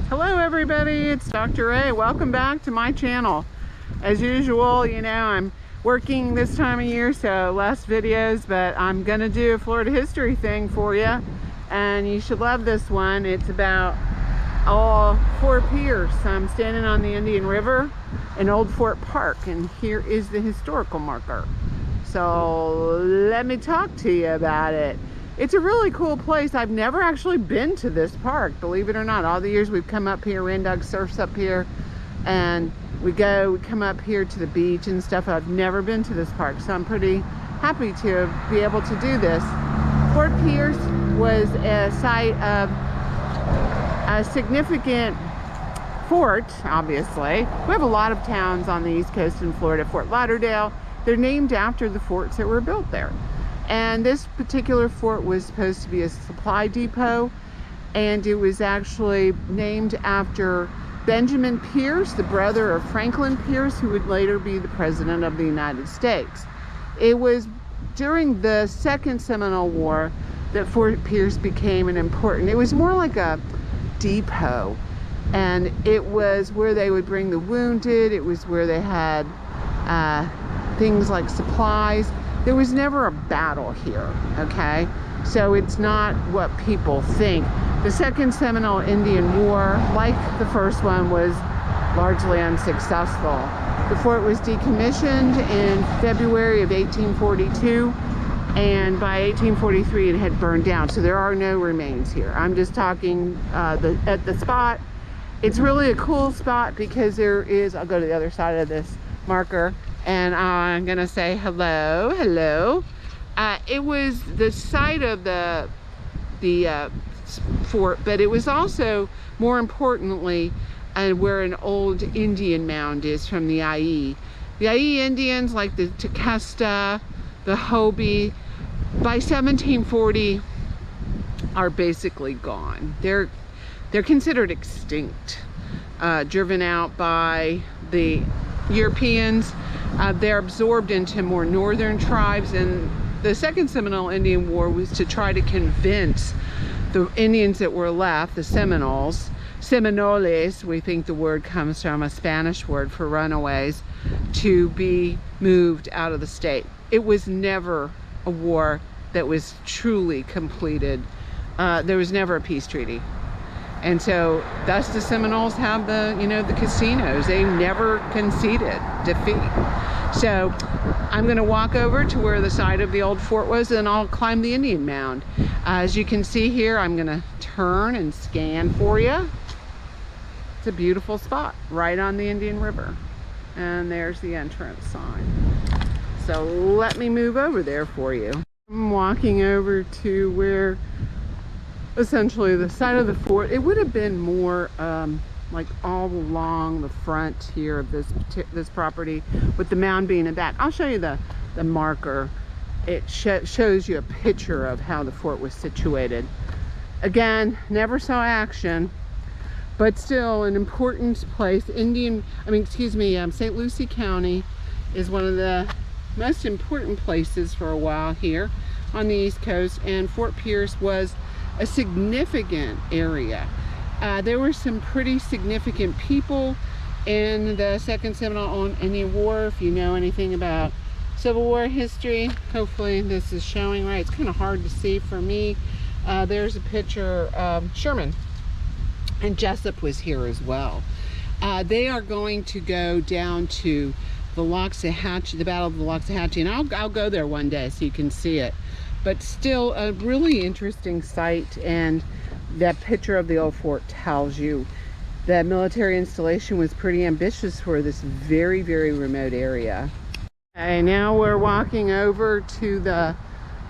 Hello everybody, it's Dr. A. Welcome back to my channel. As usual, you know, I'm working this time of year, so less videos, but I'm gonna do a Florida history thing for you, and you should love this one. It's about Fort Pierce. I'm standing on the Indian River in Old Fort Park, and here is the historical marker. So let me talk to you about it. It's a really cool place. I've never actually been to this park, believe it or not. All the years we've come up here, Randog surfs up here, and we come up here to the beach and stuff. I've never been to this park, so I'm pretty happy to be able to do this. Fort Pierce was a site of a significant fort, obviously. We have a lot of towns on the East Coast in Florida. Fort Lauderdale, they're named after the forts that were built there. And this particular fort was supposed to be a supply depot, and it was actually named after Benjamin Pierce, the brother of Franklin Pierce, who would later be the President of the United States. It was during the Second Seminole War that Fort Pierce became an important, it was more like a depot, and it was where they would bring the wounded. It was where they had things like supplies. There was never a battle here, okay? So it's not what people think. The Second Seminole Indian War, like the first one, was largely unsuccessful. The fort was decommissioned in February of 1842, and by 1843 it had burned down, so there are no remains here. I'm just talking at the spot. It's really a cool spot because there is, I'll go to the other side of this marker, and I'm gonna say hello, hello. It was the site of the fort, but it was also, more importantly, where an old Indian mound is from the IE. The IE Indians, like the Tequesta, the Hobie, by 1740 are basically gone. They're considered extinct, driven out by the Europeans. They're absorbed into more northern tribes, and the Second Seminole Indian War was to try to convince the Indians that were left, the Seminoles, we think the word comes from a Spanish word for runaways, to be moved out of the state. It was never a war that was truly completed. There was never a peace treaty. And so thus the Seminoles have the, you know, the casinos. They never conceded defeat. So I'm going to walk over to where the site of the old fort was, and I'll climb the Indian mound. As you can see here, I'm going to turn and scan for you. It's a beautiful spot right on the Indian River. And there's the entrance sign. So let me move over there for you. I'm walking over to where essentially the side of the fort. It would have been more like all along the front here of this property, with the mound being in back. I'll show you the marker. It shows you a picture of how the fort was situated. Again, never saw action, but still an important place. St. Lucie County is one of the most important places for a while here on the East Coast, and Fort Pierce was a significant area. There were some pretty significant people in the Second Seminole Indian War. If you know anything about Civil War history, hopefully this is showing right. It's kind of hard to see for me. There's a picture of Sherman, and Jessup was here as well. They are going to go down to the Loxahatchee, the Battle of the Loxahatchee, and I'll go there one day so you can see it. But still a really interesting site, and that picture of the old fort tells you that military installation was pretty ambitious for this very, very remote area. Okay, now we're walking over to the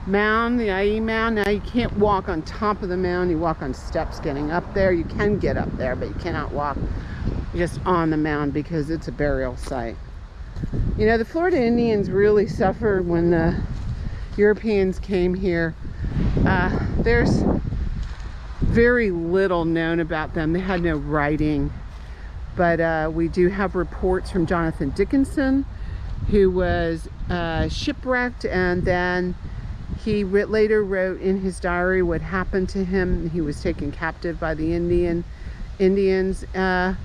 mound, the IE mound. Now you can't walk on top of the mound, you walk on steps getting up there. You can get up there, but you cannot walk just on the mound because it's a burial site. You know, the Florida Indians really suffered when the Europeans came here. There's very little known about them. They had no writing, but we do have reports from Jonathan Dickinson, who was shipwrecked, and then he later wrote in his diary what happened to him. He was taken captive by the Indian Indians. And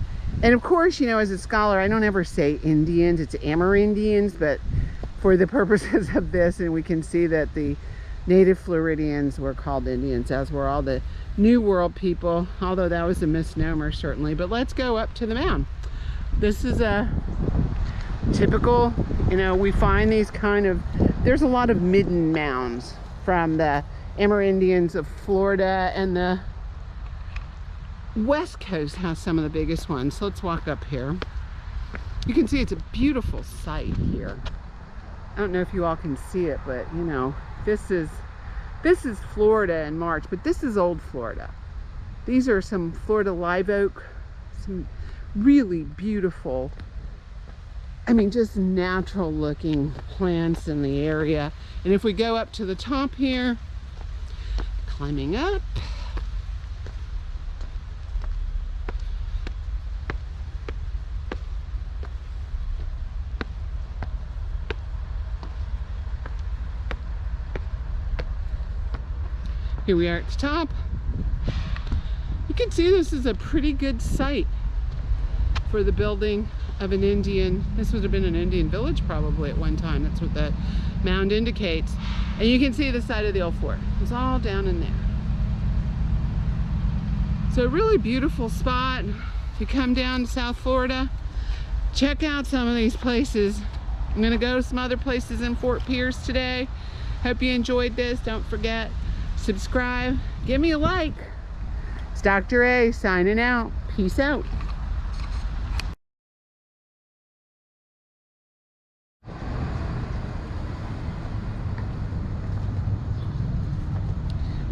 of course, you know, as a scholar, I don't ever say Indians, it's Amerindians, but for the purposes of this, and we can see that the native Floridians were called Indians, as were all the New World people, although that was a misnomer certainly. But let's go up to the mound. This is a typical, you know, we find these kind of, there's a lot of midden mounds from the Amerindians of Florida, and the West Coast has some of the biggest ones. So let's walk up here. You can see it's a beautiful site here. I don't know if you all can see it, but you know, this is Florida in March, but this is old Florida. These are some Florida live oak, some really beautiful, I mean, just natural looking plants in the area. And if we go up to the top here, climbing up, here we are at the top. You can see this is a pretty good site for the building of an Indian. This would have been an Indian village probably at one time. That's what the mound indicates. And you can see the side of the old fort. It's all down in there. So a really beautiful spot. If you come down to South Florida, check out some of these places. I'm gonna go to some other places in Fort Pierce today. Hope you enjoyed this. Don't forget, subscribe, give me a like. It's Dr. A signing out. Peace out.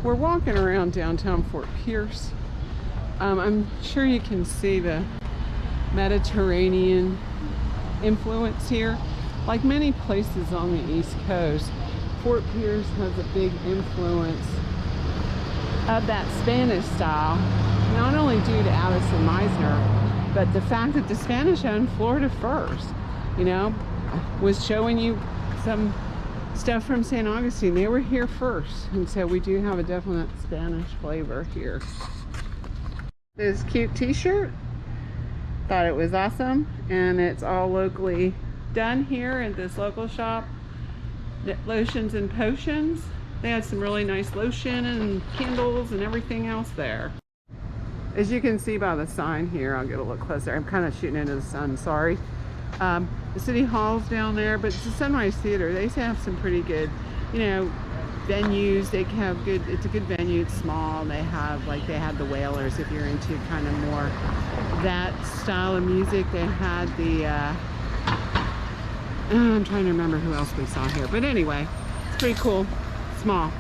We're walking around downtown Fort Pierce. I'm sure you can see the Mediterranean influence here. Like many places on the East Coast, Fort Pierce has a big influence of that Spanish style, not only due to Addison Meisner, but the fact that the Spanish owned Florida first, you know, was showing you some stuff from St. Augustine. They were here first, and so we do have a definite Spanish flavor here. This cute t-shirt, thought it was awesome, and it's all locally done here at this local shop, Lotions and Potions. They had some really nice lotion and candles and everything else there. As you can see by the sign here, I'll get a little closer. I'm kind of shooting into the sun, sorry. The City Hall's down there, but it's the Sunrise Theater. They have some pretty good, you know, venues. They have good, it's a good venue. It's small. They have, like, they had the Whalers if you're into kind of more that style of music. They had the, I'm trying to remember who else we saw here. But anyway, it's pretty cool. Small.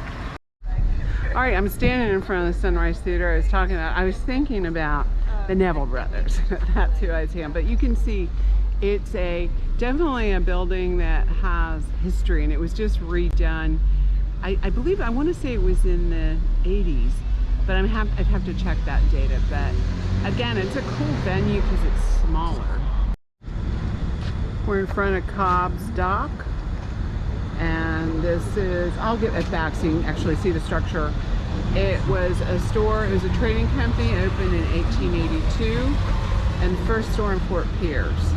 All right, I'm standing in front of the Sunrise Theater. I was thinking about the Neville brothers. That's who I was saying. But you can see it's definitely a building that has history, and it was just redone. I believe, I want to say it was in the 80s, but I'd have to check that data. But again, it's a cool venue because it's smaller. We're in front of Cobb's dock, and this is, I'll get it back so you can actually see the structure. It was a store, it was a trading company opened in 1882, and the first store in Fort Pierce.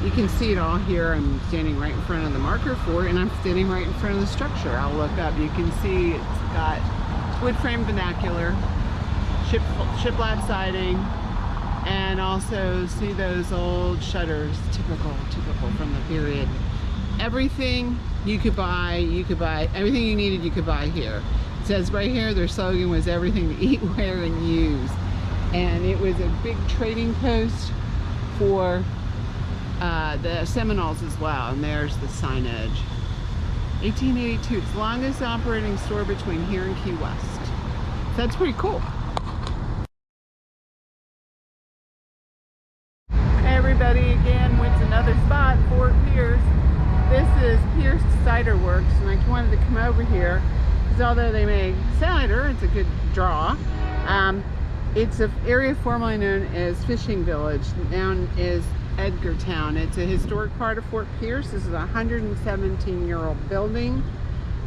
You can see it all here. I'm standing right in front of the marker for it, and I'm standing right in front of the structure. I'll look up. You can see it's got wood frame vernacular, shiplap siding, and also see those old shutters, typical from the period. Everything you could buy, everything you needed you could buy here. It says right here their slogan was everything to eat, wear, and use. And it was a big trading post for the Seminoles as well, and there's the signage. 1882, it's the longest operating store between here and Key West. So that's pretty cool. Hey everybody, again, went to another spot, Fort Pierce. This is Pierce Ciderworks, and I wanted to come over here because although they make cider, it's a good draw. It's an area formerly known as Fishing Village. Now is Edgartown. It's a historic part of Fort Pierce. This is a 117-year-old building,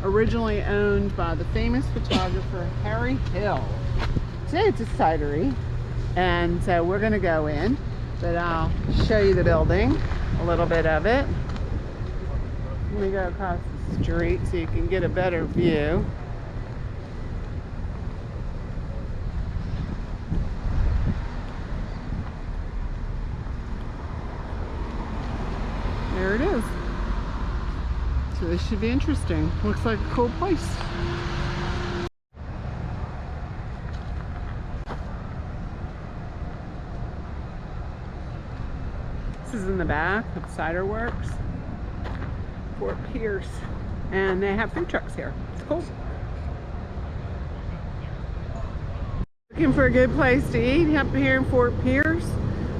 originally owned by the famous photographer Harry Hill. Today it's a cidery. And so we're gonna go in, but I'll show you the building, a little bit of it. Let me go across the street so you can get a better view. There it is. So this should be interesting. Looks like a cool place. This is in the back of Ciderworks, Fort Pierce, and they have food trucks here. It's cool. Looking for a good place to eat up here in Fort Pierce.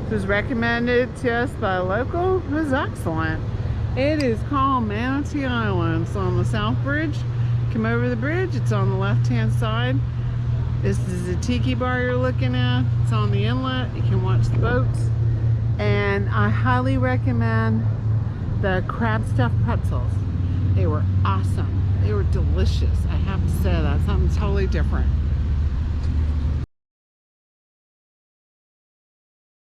This was recommended to us by a local. It was excellent. It is called Manatee Island. It's on the South Bridge. Come over the bridge. It's on the left-hand side. This is the Tiki Bar you're looking at. It's on the inlet. You can watch the boats. And I highly recommend the crab stuffed pretzels. They were awesome. They were delicious. I have to say that. Something totally different.